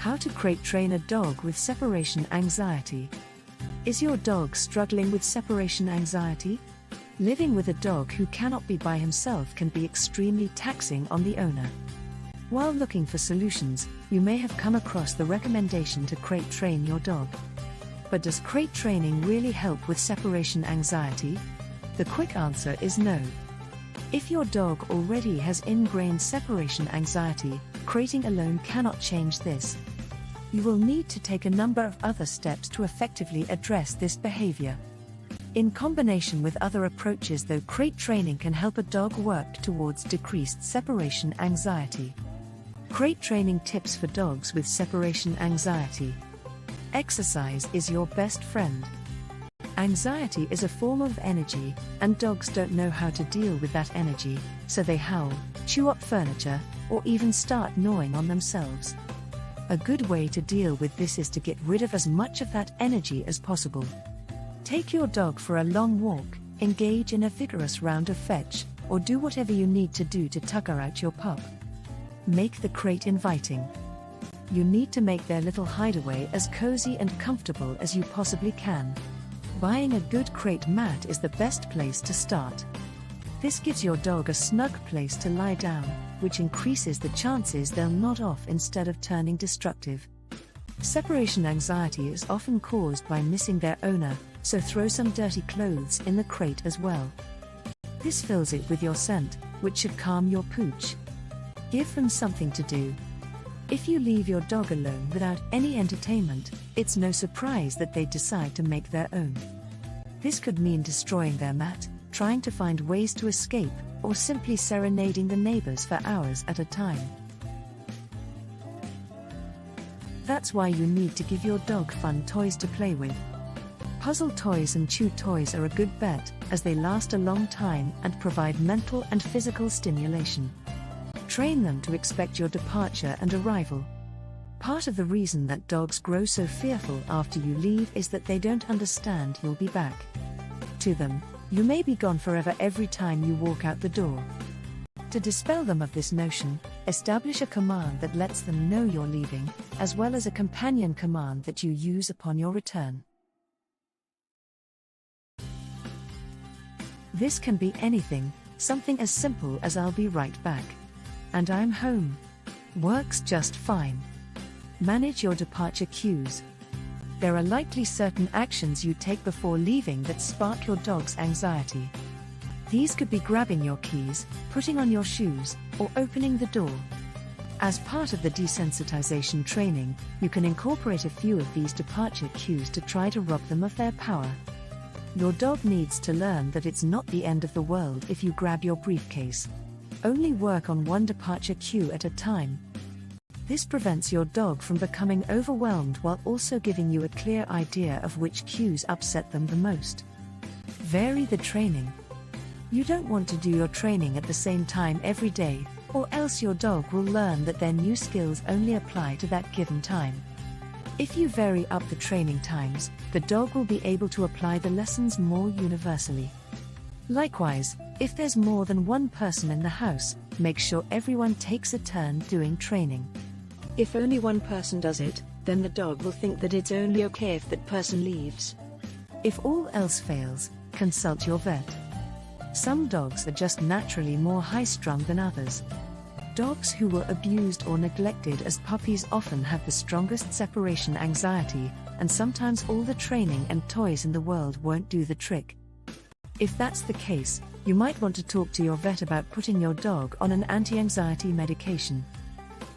How to crate train a dog with separation anxiety. Is your dog struggling with separation anxiety? Living with a dog who cannot be by himself can be extremely taxing on the owner. While looking for solutions, you may have come across the recommendation to crate train your dog. But does crate training really help with separation anxiety? The quick answer is no. If your dog already has ingrained separation anxiety, crating alone cannot change this. You will need to take a number of other steps to effectively address this behavior. In combination with other approaches, though, crate training can help a dog work towards decreased separation anxiety. Crate training tips for dogs with separation anxiety. Exercise is your best friend. Anxiety is a form of energy, and dogs don't know how to deal with that energy, so they howl, chew up furniture, or even start gnawing on themselves. A good way to deal with this is to get rid of as much of that energy as possible. Take your dog for a long walk, engage in a vigorous round of fetch, or do whatever you need to do to tucker out your pup. Make the crate inviting. You need to make their little hideaway as cozy and comfortable as you possibly can. Buying a good crate mat is the best place to start. This gives your dog a snug place to lie down, which increases the chances they'll nod off instead of turning destructive. Separation anxiety is often caused by missing their owner, so throw some dirty clothes in the crate as well. This fills it with your scent, which should calm your pooch. Give them something to do. If you leave your dog alone without any entertainment, it's no surprise that they decide to make their own. This could mean destroying their mat, trying to find ways to escape, or simply serenading the neighbors for hours at a time. That's why you need to give your dog fun toys to play with. Puzzle toys and chew toys are a good bet, as they last a long time and provide mental and physical stimulation. Train them to expect your departure and arrival. Part of the reason that dogs grow so fearful after you leave is that they don't understand you'll be back. To them, you may be gone forever every time you walk out the door. To dispel them of this notion, establish a command that lets them know you're leaving, as well as a companion command that you use upon your return. This can be anything, something as simple as "I'll be right back" and "I'm home" works just fine. Manage your departure cues. There are likely certain actions you take before leaving that spark your dog's anxiety. These could be grabbing your keys, putting on your shoes, or opening the door. As part of the desensitization training, you can incorporate a few of these departure cues to try to rob them of their power. Your dog needs to learn that it's not the end of the world if you grab your briefcase. Only work on one departure cue at a time. This prevents your dog from becoming overwhelmed while also giving you a clear idea of which cues upset them the most. Vary the training. You don't want to do your training at the same time every day, or else your dog will learn that their new skills only apply to that given time. If you vary up the training times, the dog will be able to apply the lessons more universally. Likewise, if there's more than one person in the house, make sure everyone takes a turn doing training. If only one person does it, then the dog will think that it's only okay if that person leaves. If all else fails, consult your vet. Some dogs are just naturally more high-strung than others. Dogs who were abused or neglected as puppies often have the strongest separation anxiety, and sometimes all the training and toys in the world won't do the trick. If that's the case, you might want to talk to your vet about putting your dog on an anti-anxiety medication.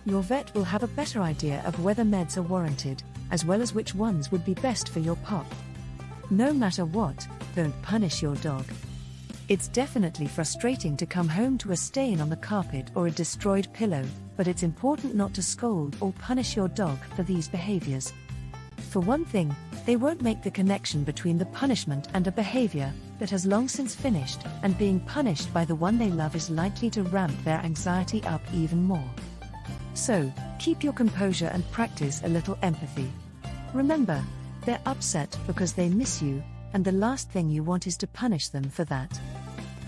Your vet will have a better idea of whether meds are warranted, as well as which ones would be best for your pup. No matter what, don't punish your dog. It's definitely frustrating to come home to a stain on the carpet or a destroyed pillow, but it's important not to scold or punish your dog for these behaviors. For one thing, they won't make the connection between the punishment and a behavior that has long since finished, and being punished by the one they love is likely to ramp their anxiety up even more. So, keep your composure and practice a little empathy. Remember, they're upset because they miss you, and the last thing you want is to punish them for that.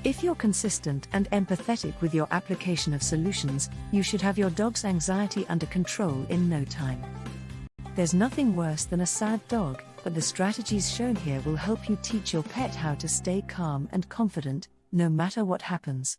If you're consistent and empathetic with your application of solutions, you should have your dog's anxiety under control in no time. There's nothing worse than a sad dog, but the strategies shown here will help you teach your pet how to stay calm and confident, no matter what happens.